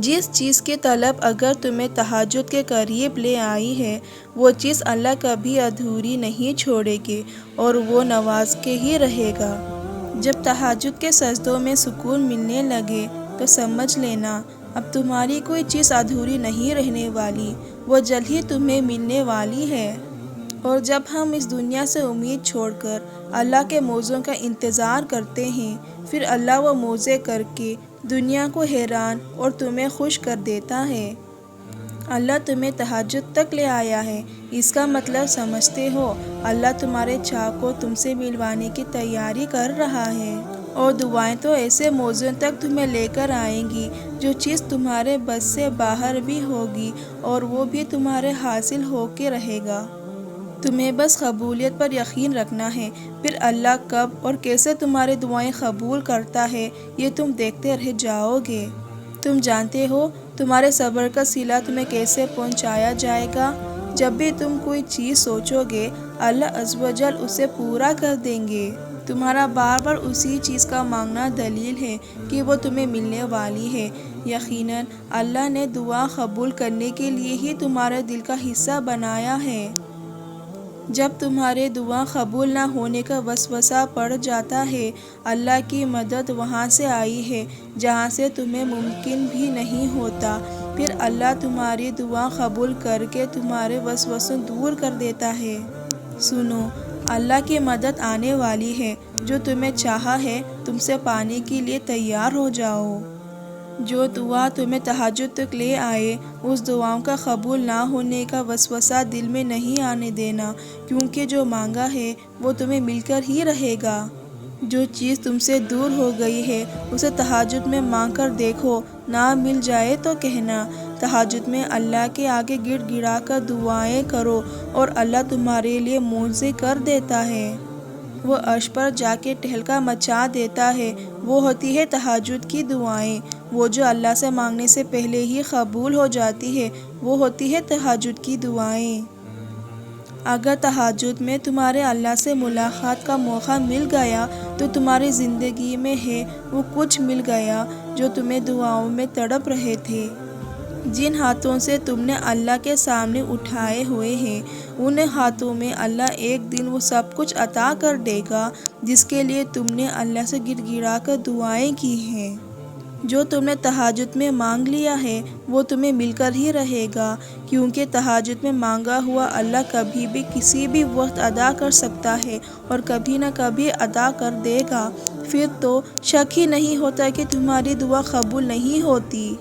جس چیز کی طلب اگر تمہیں تہجد کے قریب لے آئی ہے، وہ چیز اللہ کبھی ادھوری نہیں چھوڑے گی اور وہ نواز کے ہی رہے گا۔ جب تہجد کے سجدوں میں سکون ملنے لگے تو سمجھ لینا اب تمہاری کوئی چیز ادھوری نہیں رہنے والی، وہ جلد ہی تمہیں ملنے والی ہے۔ اور جب ہم اس دنیا سے امید چھوڑ کر اللہ کے موعظوں کا انتظار کرتے ہیں، پھر اللہ وہ موعظے کر کے دنیا کو حیران اور تمہیں خوش کر دیتا ہے۔ اللہ تمہیں تہجد تک لے آیا ہے، اس کا مطلب سمجھتے ہو؟ اللہ تمہارے چاہ کو تم سے ملوانے کی تیاری کر رہا ہے۔ اور دعائیں تو ایسے موضوع تک تمہیں لے کر آئیں گی جو چیز تمہارے بس سے باہر بھی ہوگی اور وہ بھی تمہارے حاصل ہو کے رہے گا۔ تمہیں بس قبولیت پر یقین رکھنا ہے، پھر اللہ کب اور کیسے تمہاری دعائیں قبول کرتا ہے یہ تم دیکھتے رہ جاؤ گے۔ تم جانتے ہو تمہارے صبر کا صلہ تمہیں کیسے پہنچایا جائے گا؟ جب بھی تم کوئی چیز سوچو گے اللہ عز و جل اسے پورا کر دیں گے۔ تمہارا بار بار اسی چیز کا مانگنا دلیل ہے کہ وہ تمہیں ملنے والی ہے۔ یقیناً اللہ نے دعا قبول کرنے کے لیے ہی تمہارے دل کا حصہ بنایا ہے۔ جب تمہارے دعا قبول نہ ہونے کا وسوسہ پڑ جاتا ہے، اللہ کی مدد وہاں سے آئی ہے جہاں سے تمہیں ممکن بھی نہیں ہوتا، پھر اللہ تمہاری دعا قبول کر کے تمہارے وسوسوں دور کر دیتا ہے۔ سنو، اللہ کی مدد آنے والی ہے، جو تمہیں چاہا ہے تم سے پانے کے لیے تیار ہو جاؤ۔ جو دعا تمہیں تہجد تک لے آئے، اس دعاؤں کا قبول نہ ہونے کا وسوسہ دل میں نہیں آنے دینا، کیونکہ جو مانگا ہے وہ تمہیں مل کر ہی رہے گا۔ جو چیز تم سے دور ہو گئی ہے اسے تہجد میں مانگ کر دیکھو، نہ مل جائے تو کہنا۔ تہجد میں اللہ کے آگے گڑ گڑا کر دعائیں کرو اور اللہ تمہارے لیے معجزے کر دیتا ہے۔ وہ عرش پر جا کے تہلکہ مچا دیتا ہے۔ وہ ہوتی ہے تہجد کی دعائیں، وہ جو اللہ سے مانگنے سے پہلے ہی قبول ہو جاتی ہے، وہ ہوتی ہے تہجد کی دعائیں۔ اگر تہجد میں تمہارے اللہ سے ملاقات کا موقع مل گیا تو تمہاری زندگی میں ہے وہ کچھ مل گیا جو تمہیں دعاؤں میں تڑپ رہے تھے۔ جن ہاتھوں سے تم نے اللہ کے سامنے اٹھائے ہوئے ہیں، ان ہاتھوں میں اللہ ایک دن وہ سب کچھ عطا کر دے گا جس کے لیے تم نے اللہ سے گڑ گڑا کر دعائیں کی ہیں۔ جو تم نے تہجد میں مانگ لیا ہے وہ تمہیں مل کر ہی رہے گا، کیونکہ تہجد میں مانگا ہوا اللہ کبھی بھی کسی بھی وقت ادا کر سکتا ہے اور کبھی نہ کبھی ادا کر دے گا۔ پھر تو شک ہی نہیں ہوتا کہ تمہاری دعا قبول نہیں ہوتی۔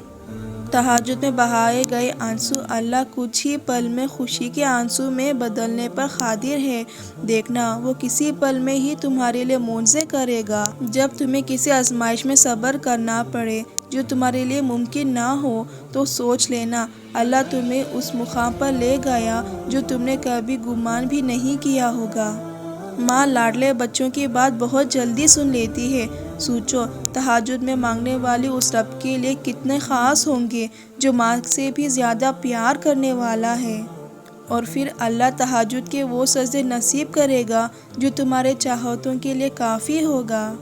تہجد میں بہائے گئے آنسو اللہ کچھ ہی پل میں خوشی کے آنسو میں بدلنے پر قادر ہے۔ دیکھنا وہ کسی پل میں ہی تمہارے لیے معجزے کرے گا۔ جب تمہیں کسی آزمائش میں صبر کرنا پڑے جو تمہارے لیے ممکن نہ ہو تو سوچ لینا اللہ تمہیں اس مقام پر لے گیا جو تم نے کبھی گمان بھی نہیں کیا ہوگا۔ ماں لاڈلے بچوں کی بات بہت جلدی سن لیتی ہے۔ سوچو تہجد میں مانگنے والے اس رب کے لیے کتنے خاص ہوں گے جو ماں سے بھی زیادہ پیار کرنے والا ہے۔ اور پھر اللہ تہجد کے وہ سجدے نصیب کرے گا جو تمہارے چاہتوں کے لیے کافی ہوگا۔